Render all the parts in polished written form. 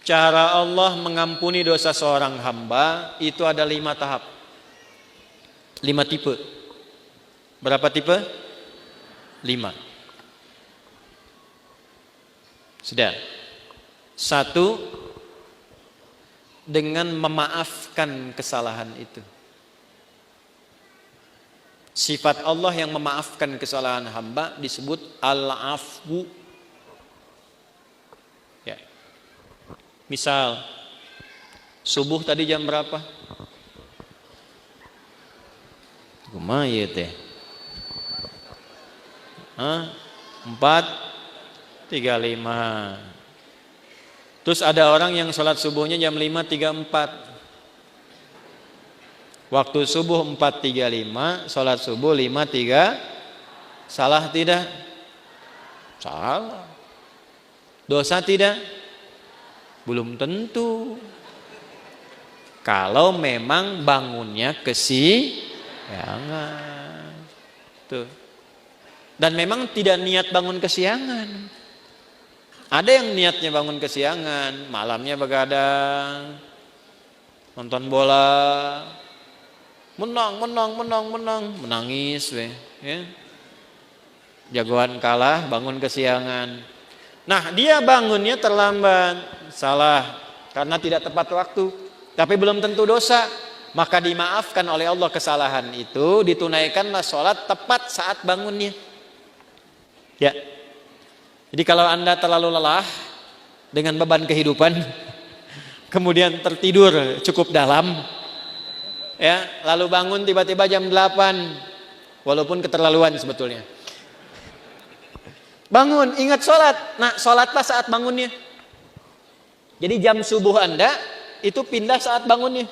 cara Allah mengampuni dosa seorang hamba itu ada 5 tahap, 5 tipe. Berapa tipe? 5. Sudah. 1, dengan memaafkan kesalahan itu. Sifat Allah yang memaafkan kesalahan hamba disebut al-afwu. Ya. Misal subuh tadi jam berapa? Kumaha ieu teh? 4:35. Terus ada orang yang sholat subuhnya jam 5:34. Waktu subuh 4:35, sholat subuh 5:3. Salah tidak? Salah. Dosa tidak? Belum tentu. Kalau memang bangunnya kesiangan. Tuh. Dan memang tidak niat bangun kesiangan. Ada yang niatnya bangun kesiangan, malamnya begadang, nonton bola, menangis we, ya. Jagoan kalah, bangun kesiangan. Nah, dia bangunnya terlambat, salah karena tidak tepat waktu, tapi belum tentu dosa. Maka dimaafkan oleh Allah kesalahan itu, ditunaikanlah sholat tepat saat bangunnya. Ya. Jadi kalau Anda terlalu lelah dengan beban kehidupan, kemudian tertidur cukup dalam, ya, lalu bangun tiba-tiba jam 8, walaupun keterlaluan sebetulnya. Bangun, ingat sholat. Nah, sholatlah saat bangunnya. Jadi jam subuh Anda itu pindah saat bangunnya.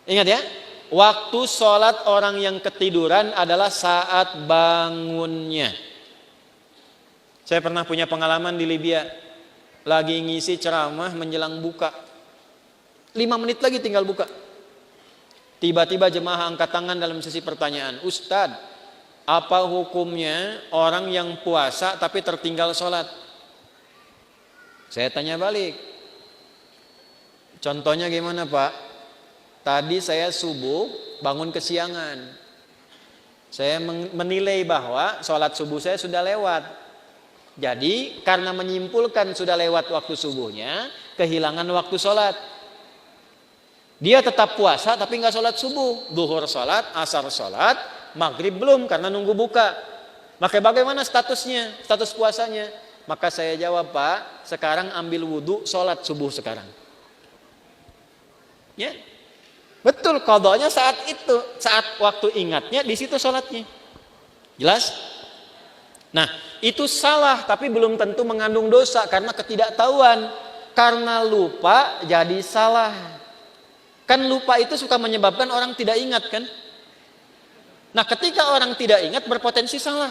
Ingat ya, waktu sholat orang yang ketiduran adalah saat bangunnya. Saya pernah punya pengalaman di Libya. Lagi ngisi ceramah menjelang buka. 5 menit lagi tinggal buka. Tiba-tiba jemaah angkat tangan dalam sesi pertanyaan. Ustadz, apa hukumnya orang yang puasa tapi tertinggal sholat? Saya tanya balik. Contohnya gimana Pak? Tadi saya subuh bangun kesiangan. Saya menilai bahwa sholat subuh saya sudah lewat. Jadi karena menyimpulkan sudah lewat waktu subuhnya, kehilangan waktu sholat. Dia tetap puasa tapi nggak sholat subuh. Duhur sholat, asar sholat, maghrib belum karena nunggu buka. Maka bagaimana statusnya, status puasanya? Maka saya jawab, Pak, sekarang ambil wudhu, sholat subuh sekarang. Ya, betul, qadanya saat itu, saat waktu ingatnya di situ sholatnya. Jelas? Nah, itu salah tapi belum tentu mengandung dosa karena ketidaktahuan. Karena lupa jadi salah. Kan lupa itu suka menyebabkan orang tidak ingat kan? Nah, ketika orang tidak ingat berpotensi salah.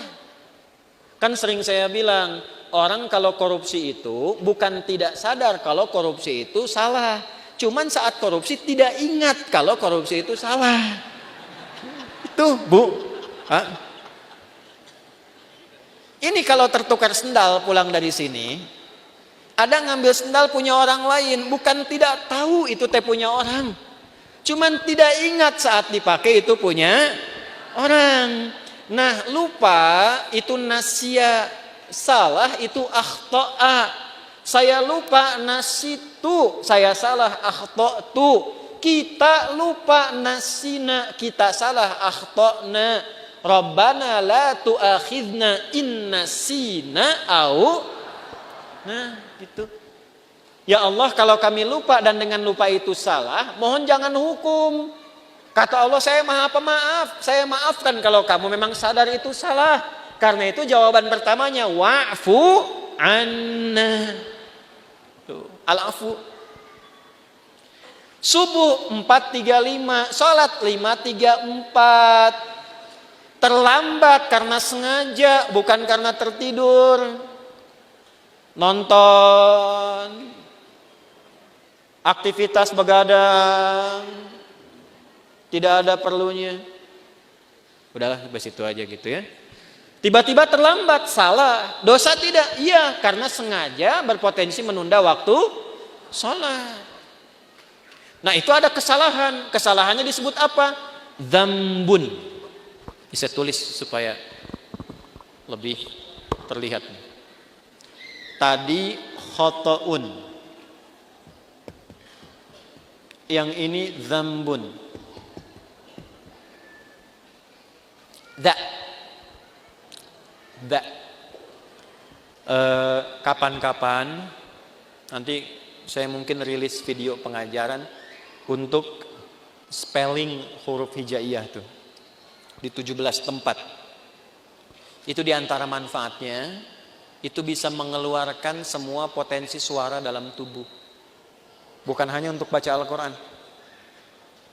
Kan sering saya bilang, orang kalau korupsi itu bukan tidak sadar kalau korupsi itu salah. Cuman saat korupsi tidak ingat kalau korupsi itu salah. Itu, Bu. Hah? Ini kalau tertukar sendal pulang dari sini, ada ngambil sendal punya orang lain, bukan tidak tahu itu teh punya orang. Cuman tidak ingat saat dipakai itu punya orang. Nah, lupa itu nasya, salah itu akhta'a. Saya lupa nasitu, saya salah akhta'tu. Kita lupa nasina, kita salah akhta'na. Rabbana la tu'akhidna in nasina au. Nah, gitu. Ya Allah, kalau kami lupa dan dengan lupa itu salah, mohon jangan hukum. Kata Allah, saya maha pemaaf, saya maafkan kalau kamu memang sadar itu salah. Karena itu jawaban pertamanya wa'fu anna. Tuh, al-afu. Subuh 4:35, salat 5:34. Terlambat karena sengaja, bukan karena tertidur. Nonton, aktivitas begadang, tidak ada perlunya. Udahlah, sampai situ aja gitu ya. Tiba-tiba terlambat, salah. Dosa tidak? Iya, karena sengaja berpotensi menunda waktu Salat. Nah, itu ada kesalahan. Kesalahannya disebut apa? Dzambun. Bisa tulis supaya lebih terlihat. Tadi khotoun. Yang ini dzambun. Kapan-kapan nanti saya mungkin rilis video pengajaran untuk spelling huruf hijaiyah tuh di 17 tempat. Itu diantara manfaatnya, itu bisa mengeluarkan semua potensi suara dalam tubuh. Bukan hanya untuk baca Al-Quran.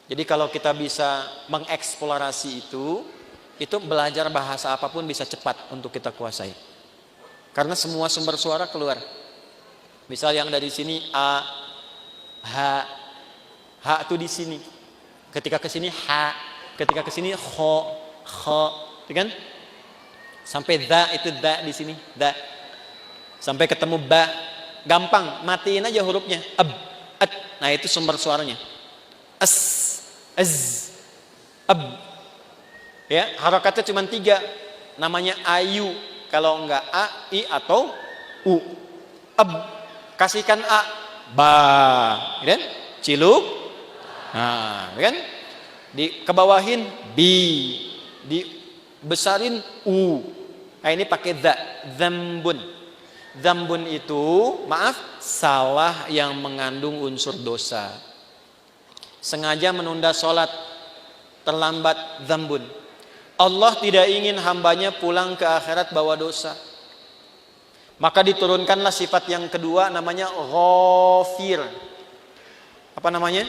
Jadi kalau kita bisa mengeksplorasi itu belajar bahasa apapun bisa cepat untuk kita kuasai. Karena semua sumber suara keluar. Misal yang dari sini A, H itu di sini. Ketika ke sini H, ketika ke sini kho, kan? Sampai dha itu dha di sini, dha. Sampai ketemu ba, gampang, matiin aja hurufnya. At. Nah, itu sumber suaranya. Az, ab. Ya, harakatnya cuma 3. Namanya ayu. Kalau enggak A, I atau U. Ab. Kasihkan A. Ba. Kan? Ciluk. Nah, kan? Kebawahin bi. Dibesarin U. Nah, ini pakai dha. Dzambun. Dzambun itu, maaf, salah yang mengandung unsur dosa. Sengaja menunda sholat, terlambat, dzambun. Allah tidak ingin hambanya pulang ke akhirat bawa dosa. Maka diturunkanlah sifat yang kedua, namanya ghafir. Apa namanya?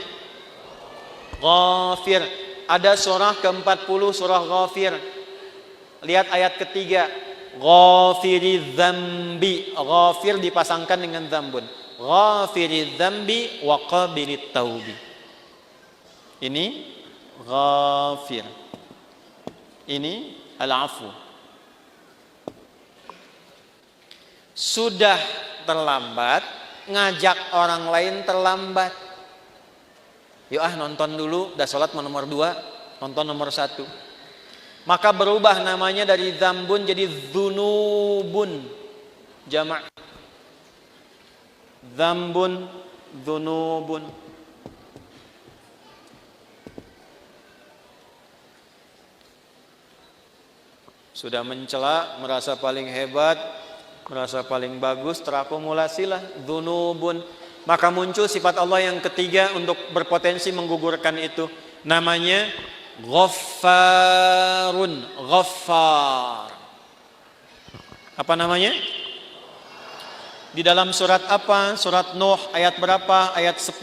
Ghafir. Ada surah ke-40, surah Ghafir. Lihat ayat ketiga. Ghafiriz dzambi. Ghafir dipasangkan dengan dzambun. Ghafiriz dzambi wa qabilit taubi. Ini ghafir. Ini al-afu. Sudah terlambat, ngajak orang lain terlambat. Yuk nonton dulu, udah sholat nomor 2, nonton nomor 1. Maka berubah namanya dari dzambun jadi dzunubun. Jamak. Dzambun, dzunubun. Sudah mencela, merasa paling hebat, merasa paling bagus, terakumulasilah dzunubun. Maka muncul sifat Allah yang ketiga untuk berpotensi menggugurkan itu. Namanya Ghaffarun. Ghaffar. Apa namanya? Di dalam surat apa? Surat Nuh ayat berapa? Ayat 10.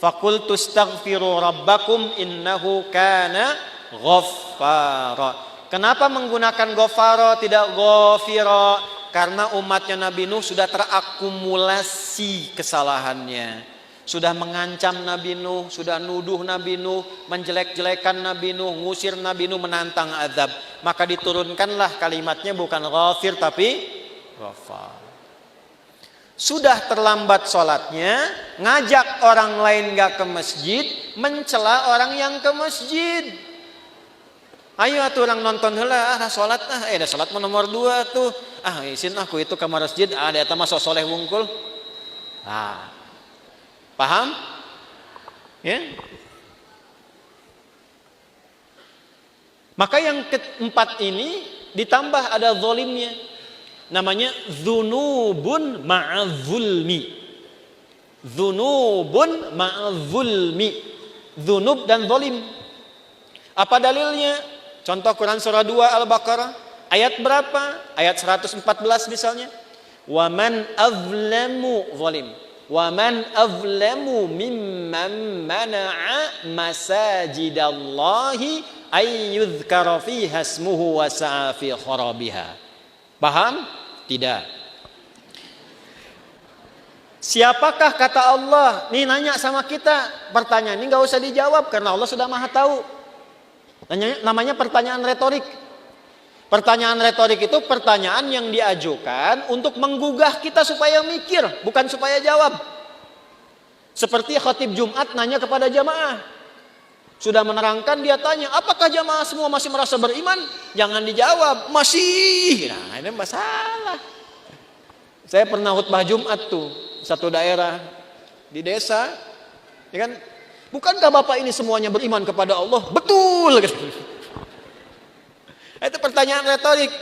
Faqultu astaghfiru rabbakum innahu kana ghaffara. Kenapa menggunakan ghafara tidak ghafira? Karena umatnya Nabi Nuh sudah terakumulasi kesalahannya. Sudah mengancam Nabi Nuh, sudah nuduh Nabi Nuh, menjelek-jelekan Nabi Nuh, ngusir Nabi Nuh, menantang azab. Maka diturunkanlah kalimatnya bukan ghafir tapi ghafar. Sudah terlambat sholatnya, ngajak orang lain gak ke masjid, mencela orang yang ke masjid. Ayo atuh orang nonton heula, sholat dah sholat nomor 2 tuh. Isin aku itu ke masjid, ada eta mah soleh wungkul. Paham? Ya. Maka yang keempat ini ditambah ada zalimnya. Namanya dzunubun ma'adzulmi. Dzunubun ma'adzulmi. Dzunub dan zalim. Apa dalilnya? Contoh Quran surah 2 Al-Baqarah ayat berapa? Ayat 114 misalnya. Wa man azlamu zalim. Wa man azlamu mimman mana'a masajidallahi ay yuzkara fiha ismuhu wa sa'a fi kharabiha. Paham? Tidak. Siapakah kata Allah? Nih nanya sama kita. Pertanyaan ini enggak usah dijawab karena Allah sudah Maha tahu. Namanya pertanyaan retorik. Pertanyaan retorik itu pertanyaan yang diajukan untuk menggugah kita supaya mikir, bukan supaya jawab. Seperti khatib Jumat nanya kepada jamaah. Sudah menerangkan, dia tanya, apakah jamaah semua masih merasa beriman? Jangan dijawab, masih. Nah, ini masalah. Saya pernah khutbah Jumat tuh, satu daerah di desa, ya kan? Bukankah Bapak ini semuanya beriman kepada Allah? Betul. Itu pertanyaan retorik.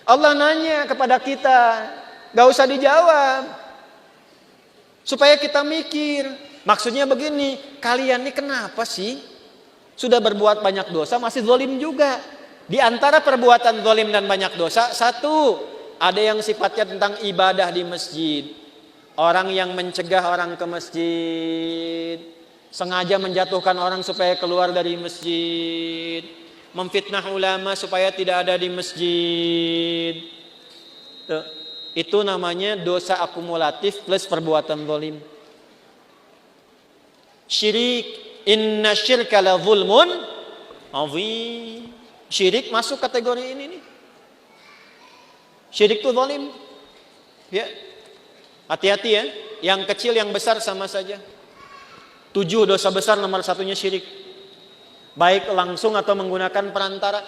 Allah nanya kepada kita, gak usah dijawab. Supaya kita mikir. Maksudnya begini, kalian ini kenapa sih sudah berbuat banyak dosa masih zalim juga? Di antara perbuatan zalim dan banyak dosa, satu, ada yang sifatnya tentang ibadah di masjid. Orang yang mencegah orang ke masjid, sengaja menjatuhkan orang supaya keluar dari masjid, memfitnah ulama supaya tidak ada di masjid. Tuh, itu namanya dosa akumulatif plus perbuatan zalim. Syirik, inna syirka la zulmun azim. Syirik masuk kategori ini nih. Syirik itu zalim. Ya. Hati-hati ya, yang kecil yang besar sama saja. 7 dosa besar nomor satunya syirik. Baik langsung atau menggunakan perantara.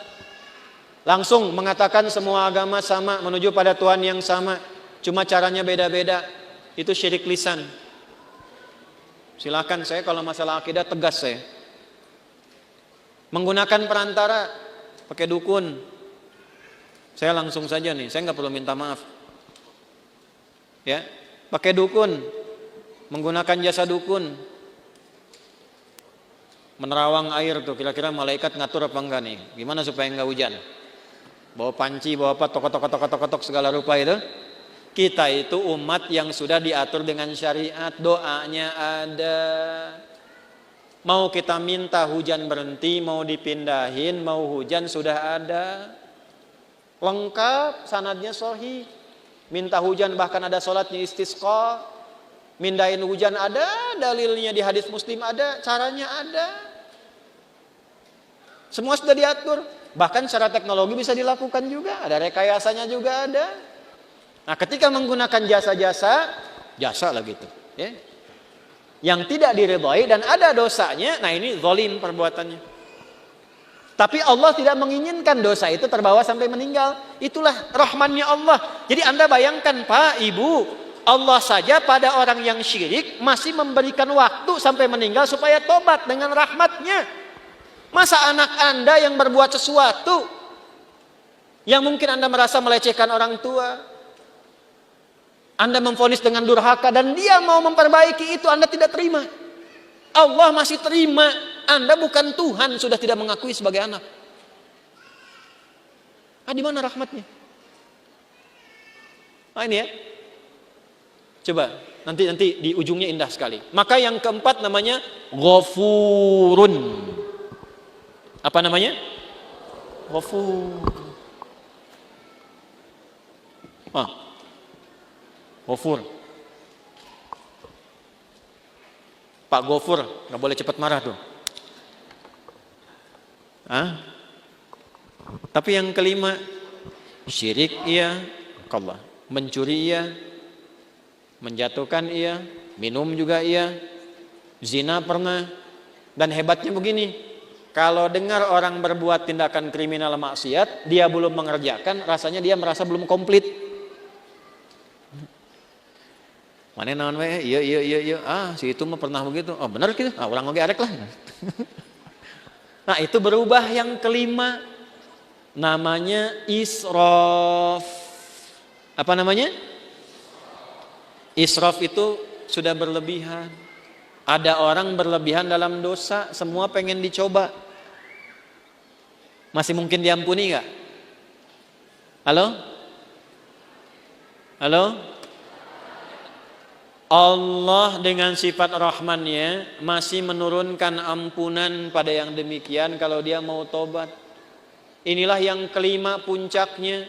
Langsung mengatakan semua agama sama, menuju pada Tuhan yang sama, cuma caranya beda-beda. Itu syirik lisan. Silakan, saya kalau masalah akidah tegas saya. Menggunakan perantara, pakai dukun. Saya langsung saja nih, saya nggak perlu minta maaf. Ya, pakai dukun, menggunakan jasa dukun. Menerawang air tuh, kira-kira malaikat ngatur apa enggak nih? Gimana supaya enggak hujan? Bawa panci, bawa apa, tokotok segala rupa itu. Kita itu umat yang sudah diatur dengan syariat, doanya ada. Mau kita minta hujan berhenti, mau dipindahin, mau hujan sudah ada. Lengkap, sanadnya sahih. Minta hujan bahkan ada sholatnya istisqa. Mindahin hujan ada, dalilnya di hadis Muslim ada, caranya ada. Semua sudah diatur. Bahkan secara teknologi bisa dilakukan juga, ada rekayasanya juga ada. Nah, ketika menggunakan jasa lah gitu, ya, yang tidak diridhai dan ada dosanya, nah ini zalim perbuatannya. Tapi Allah tidak menginginkan dosa itu terbawa sampai meninggal. Itulah rahmannya Allah. Jadi Anda bayangkan Pak, Ibu, Allah saja pada orang yang syirik masih memberikan waktu sampai meninggal supaya tobat dengan rahmatnya. Masa anak Anda yang berbuat sesuatu yang mungkin Anda merasa melecehkan orang tua, Anda memvonis dengan durhaka dan dia mau memperbaiki itu, Anda tidak terima. Allah masih terima. Anda bukan Tuhan, sudah tidak mengakui sebagai anak. Di mana rahmatnya? Ini ya. Coba nanti di ujungnya indah sekali. Maka yang keempat namanya Ghafurun. Apa namanya? Ghafur. Ghafur. Pak Ghafur, nggak boleh cepat marah tuh. Tapi yang kelima, syirik iya, Allah, mencuri iya, menjatuhkan iya, minum juga iya, zina pernah. Dan hebatnya begini, kalau dengar orang berbuat tindakan kriminal maksiat, dia belum mengerjakan, rasanya dia merasa belum komplit. Mana naon we? Iya. Si itu mah pernah begitu. Oh, benar gitu. Ulang lagi arek lah. Nah, itu berubah yang kelima. Namanya israf. Apa namanya? Israf itu sudah berlebihan. Ada orang berlebihan dalam dosa, semua pengen dicoba. Masih mungkin diampuni enggak? Halo? Allah dengan sifat rahmannya masih menurunkan ampunan pada yang demikian kalau dia mau tobat. Inilah yang kelima puncaknya.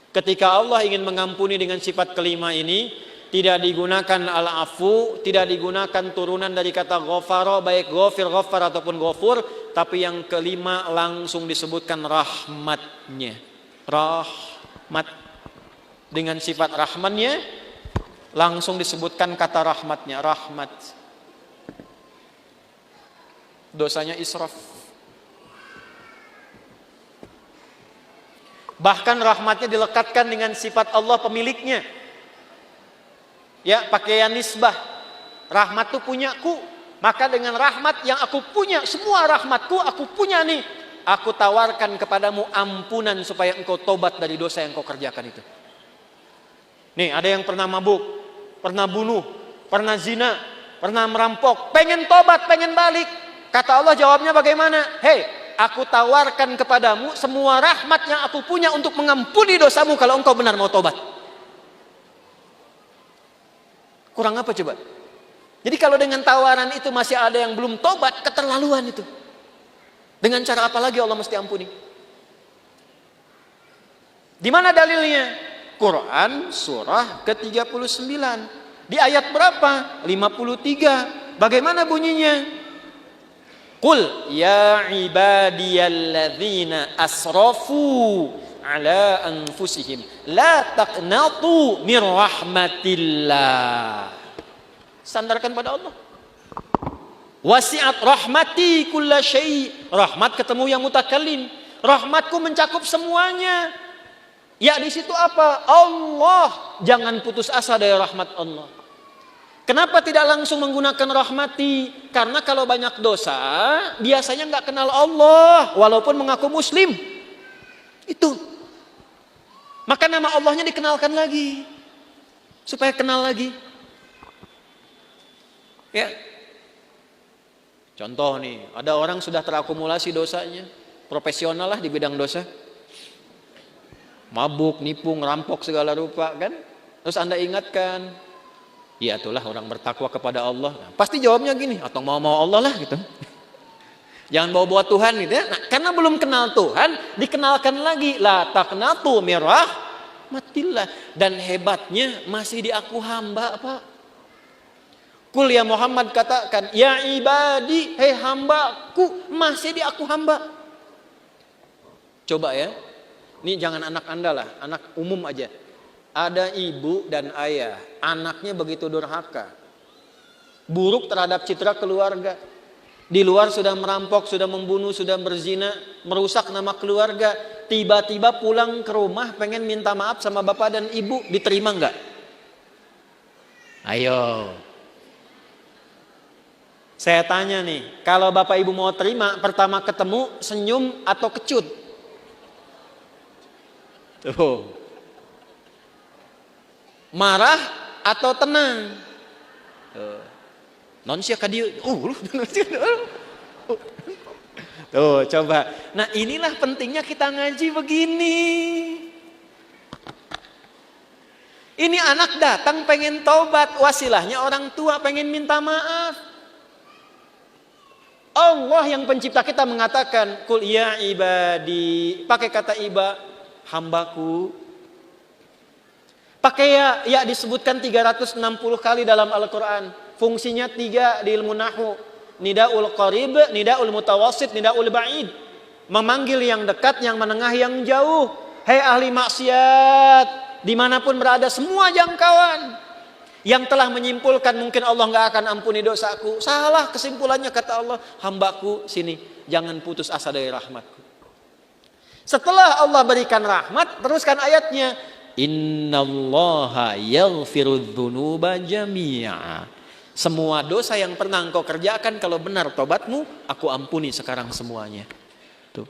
Ketika Allah ingin mengampuni dengan sifat kelima ini, tidak digunakan al-afu, tidak digunakan turunan dari kata ghafara, baik ghafir, ghaffar ataupun ghafur, tapi yang kelima langsung disebutkan rahmatnya. Rahmat. Dengan sifat rahmannya langsung disebutkan kata rahmatnya, rahmat. Dosanya israf. Bahkan rahmatnya dilekatkan dengan sifat Allah pemiliknya. Ya, pakaian nisbah. Rahmat itu punyaku. Maka dengan rahmat yang aku punya, semua rahmatku aku punya nih. Aku tawarkan kepadamu ampunan supaya engkau tobat dari dosa yang kau kerjakan itu. Nih, ada yang pernah mabuk, pernah bunuh, pernah zina, pernah merampok, pengen tobat, pengen balik. Kata Allah jawabnya bagaimana? Hei, aku tawarkan kepadamu semua rahmat yang aku punya untuk mengampuni dosamu kalau engkau benar mau tobat. Kurang apa coba? Jadi kalau dengan tawaran itu masih ada yang belum tobat, keterlaluan itu. Dengan cara apa lagi Allah mesti ampuni? Di mana dalilnya? Quran surah ke-39. Di ayat berapa? 53. Bagaimana bunyinya? Qul ya ibadiyalladzina asrafu ala anfusihim la taqnatu mir rahmatillah. Sandarkan pada Allah. Wasi'at rahmati kulla syai'. Rahmat ketemu yang mutakallim. Rahmatku mencakup semuanya. Ya di situ apa? Allah. Jangan putus asa dari rahmat Allah. Kenapa tidak langsung menggunakan rahmati? Karena kalau banyak dosa, biasanya nggak kenal Allah, walaupun mengaku Muslim. Itu. Maka nama Allahnya dikenalkan lagi, supaya kenal lagi. Ya. Contoh nih, ada orang sudah terakumulasi dosanya, profesional lah di bidang dosa, mabuk, nipu, ngerampok segala rupa kan? Terus Anda ingatkan, ya itulah orang bertakwa kepada Allah. Nah, pasti jawabnya gini, atau mau Allah lah gitu. Jangan bawa-bawa Tuhan gitu ya. Nah, karena belum kenal Tuhan, dikenalkan lagi la taqnatu mir rahmatillah. Dan hebatnya masih diaku hamba, Pak. Kul ya Muhammad katakan, ya ibadi, hei hambaku, masih diaku hamba. Coba ya, ini jangan anak Anda lah, anak umum aja. Ada ibu dan ayah, anaknya begitu durhaka, buruk terhadap citra keluarga. Di luar sudah merampok, sudah membunuh, sudah berzina, merusak nama keluarga. Tiba-tiba pulang ke rumah pengen minta maaf sama bapak dan ibu, diterima nggak? Ayo. Saya tanya nih, kalau bapak ibu mau terima, pertama ketemu senyum atau kecut? Tuh. Marah atau tenang? Non sia kadieu. Tuh, coba. Nah, inilah pentingnya kita ngaji begini. Ini anak datang pengen taubat, wasilahnya orang tua pengen minta maaf. Allah yang pencipta kita mengatakan, Qul ya ibadi, pakai kata iba, hambaku. Pakai ya disebutkan 360 kali dalam Al-Quran. Fungsinya 3 di ilmu nahwu. Nidaul qarib, nidaul mutawassit, nidaul ba'id. Memanggil yang dekat, yang menengah, yang jauh. Hei ahli maksiat, dimanapun berada, semua jangkauan. Yang telah menyimpulkan mungkin Allah nggak akan ampuni dosaku. Salah kesimpulannya kata Allah, hambaku sini, jangan putus asa dari rahmatku. Setelah Allah berikan rahmat, teruskan ayatnya. Innallaha yaghfirudz dzunuba jami'a. Semua dosa yang pernah engkau kerjakan, kalau benar tobatmu, aku ampuni sekarang semuanya. Tuh.